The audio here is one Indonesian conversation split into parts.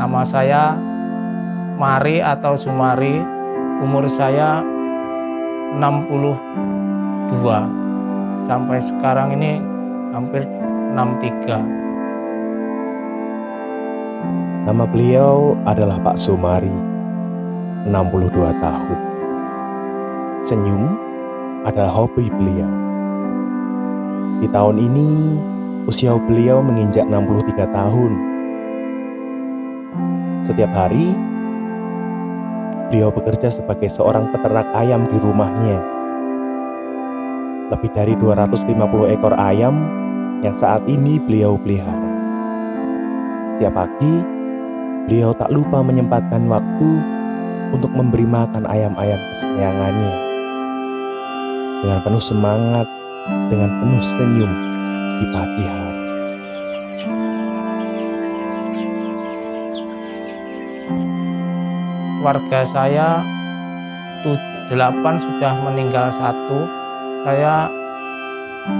Nama saya Mari atau Sumari, umur saya 62, sampai sekarang ini hampir 63. Nama beliau adalah Pak Sumari, 62 tahun. Senyum adalah hobi beliau. Di tahun ini, usia beliau menginjak 63 tahun. Setiap hari, beliau bekerja sebagai seorang peternak ayam di rumahnya. Lebih dari 250 ekor ayam yang saat ini beliau pelihara. Setiap pagi, beliau tak lupa menyempatkan waktu untuk memberi makan ayam-ayam kesayangannya. Dengan penuh semangat, dengan penuh senyum di pagi hari. Warga saya 8 sudah meninggal 1. Saya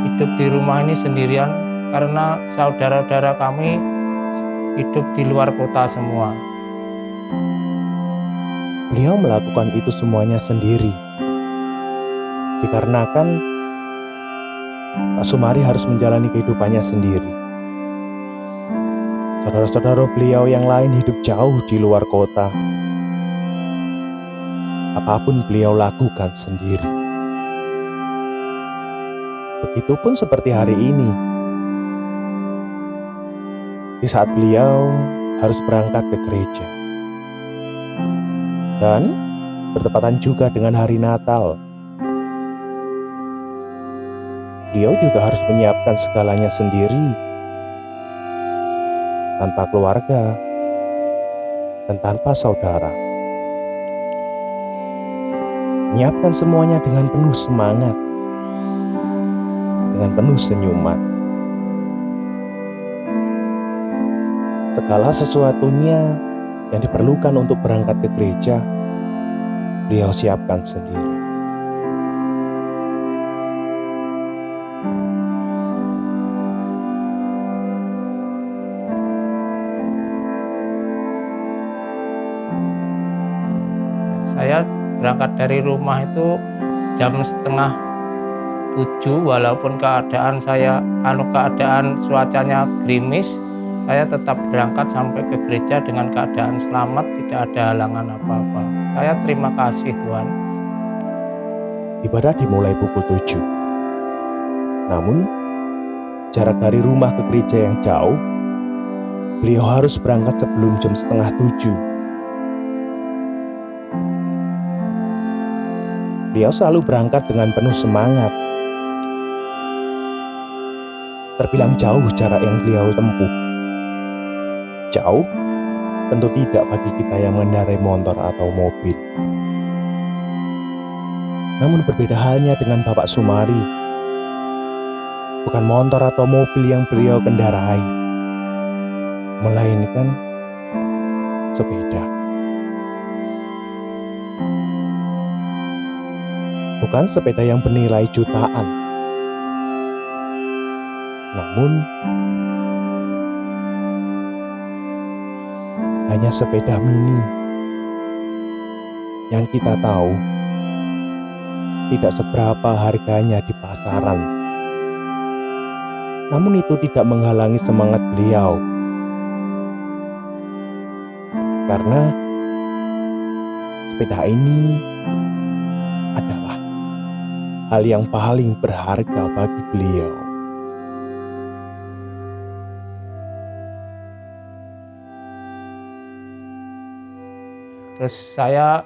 hidup di rumah ini sendirian karena saudara-saudara kami hidup di luar kota semua. Beliau melakukan itu semuanya sendiri. Dikarenakan Pak Sumari harus menjalani kehidupannya sendiri. Saudara-saudara beliau yang lain hidup jauh di luar kota. Apapun beliau lakukan sendiri. Begitupun seperti hari ini. Di saat beliau harus berangkat ke gereja. Dan bertepatan juga dengan hari Natal. Beliau juga harus menyiapkan segalanya sendiri. Tanpa keluarga dan tanpa saudara. Menyiapkan semuanya dengan penuh semangat, dengan penuh senyuman. Segala sesuatunya yang diperlukan untuk berangkat ke gereja, beliau siapkan sendiri. Saya berangkat dari rumah itu jam 6:30, walaupun keadaan cuacanya gerimis, saya tetap berangkat sampai ke gereja dengan keadaan selamat, tidak ada halangan apa-apa. Saya terima kasih Tuhan. Ibadah dimulai pukul 7. Namun, jarak dari rumah ke gereja yang jauh, beliau harus berangkat sebelum jam 6:30. Beliau selalu berangkat dengan penuh semangat. Terbilang jauh jarak yang beliau tempuh. Jauh? Tentu tidak bagi kita yang mengendarai motor atau mobil. Namun berbeda halnya dengan Bapak Sumari. Bukan motor atau mobil yang beliau kendarai, melainkan sepeda. Bukan sepeda yang bernilai jutaan, namun hanya sepeda mini yang kita tahu tidak seberapa harganya di pasaran. Namun itu tidak menghalangi semangat beliau, karena sepeda ini adalah hal yang paling berharga bagi beliau. Terus saya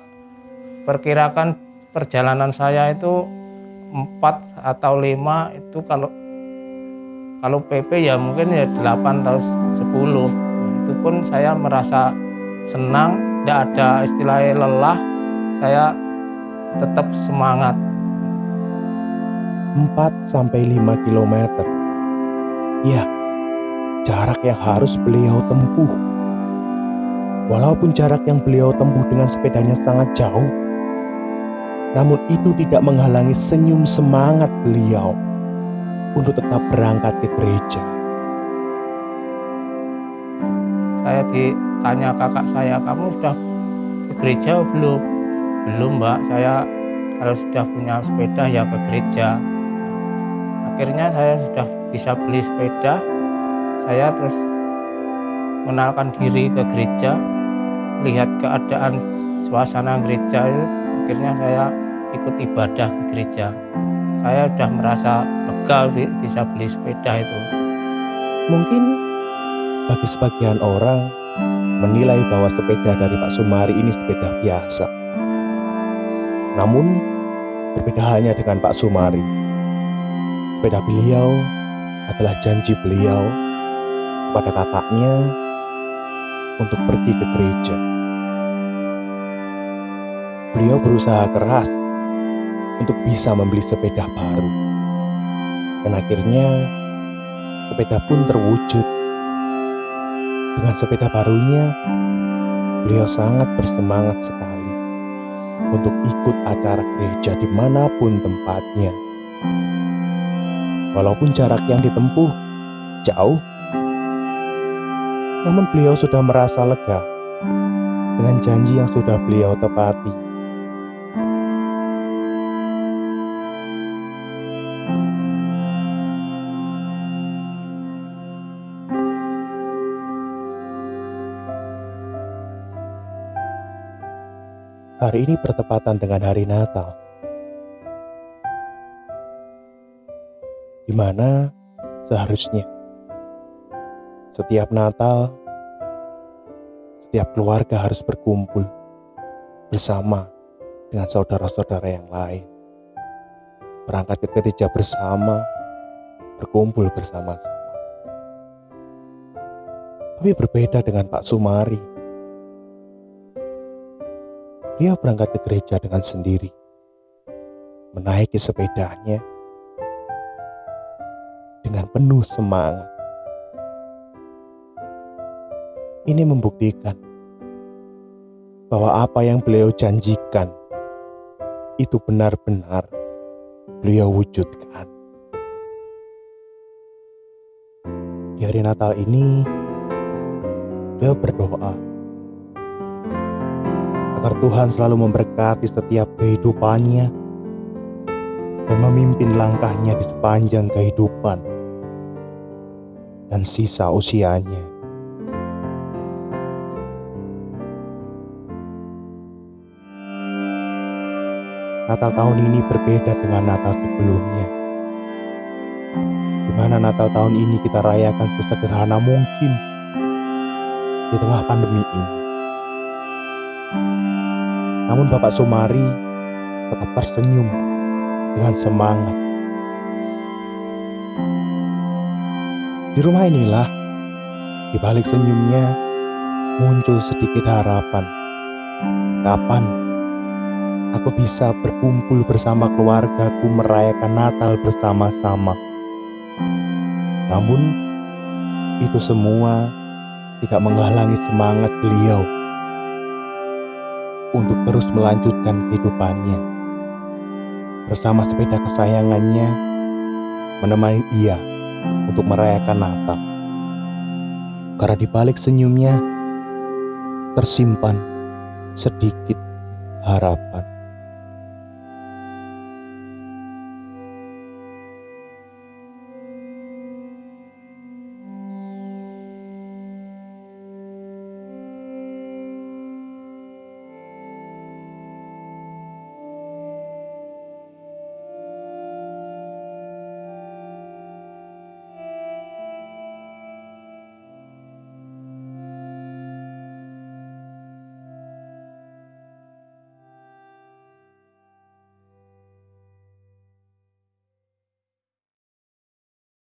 perkirakan perjalanan saya itu 4 atau 5 itu kalau PP ya mungkin ya 8 atau 10. Itu pun saya merasa senang, tidak ada istilahnya lelah, saya tetap semangat. 4-5 kilometer. Ya, jarak yang harus beliau tempuh. Walaupun jarak yang beliau tempuh dengan sepedanya sangat jauh, Namun itu tidak menghalangi senyum semangat beliau untuk tetap berangkat ke gereja. Saya ditanya kakak saya, "Kamu sudah ke gereja belum?" "Belum, Mbak, saya kalau sudah punya sepeda ya ke gereja." Akhirnya saya sudah bisa beli sepeda, saya terus mengenalkan diri ke gereja, lihat keadaan suasana gereja itu, akhirnya saya ikut ibadah ke gereja. Saya sudah merasa lega bisa beli sepeda itu. Mungkin bagi sebagian orang menilai bahwa sepeda dari Pak Sumari ini sepeda biasa. Namun berbeda halnya dengan Pak Sumari. Sepeda beliau adalah janji beliau kepada kakaknya untuk pergi ke gereja. Beliau berusaha keras untuk bisa membeli sepeda baru. Dan akhirnya sepeda pun terwujud. Dengan sepeda barunya, beliau sangat bersemangat sekali untuk ikut acara gereja dimanapun tempatnya. Walaupun jarak yang ditempuh jauh, namun beliau sudah merasa lega dengan janji yang sudah beliau tepati. Hari ini bertepatan dengan hari Natal, di mana seharusnya setiap Natal, setiap keluarga harus berkumpul bersama dengan saudara-saudara yang lain, berangkat ke gereja bersama, berkumpul bersama-sama. Tapi berbeda dengan Pak Sumari. Dia berangkat ke gereja dengan sendiri, menaiki sepedanya dengan penuh semangat. Ini membuktikan bahwa apa yang beliau janjikan itu benar-benar beliau wujudkan. Di hari Natal ini, beliau berdoa agar Tuhan selalu memberkati setiap kehidupannya dan memimpin langkahnya di sepanjang kehidupan dan sisa usianya. Natal tahun ini berbeda dengan Natal sebelumnya, di mana Natal tahun ini kita rayakan sesederhana mungkin di tengah pandemi ini. Namun Bapak Sumari tetap tersenyum dengan semangat. Di rumah inilah, di balik senyumnya, muncul sedikit harapan. Kapan aku bisa berkumpul bersama keluargaku merayakan Natal bersama-sama? Namun, itu semua tidak menghalangi semangat beliau untuk terus melanjutkan kehidupannya bersama sepeda kesayangannya, menemani ia untuk merayakan Natal. Karena di balik senyumnya tersimpan sedikit harapan.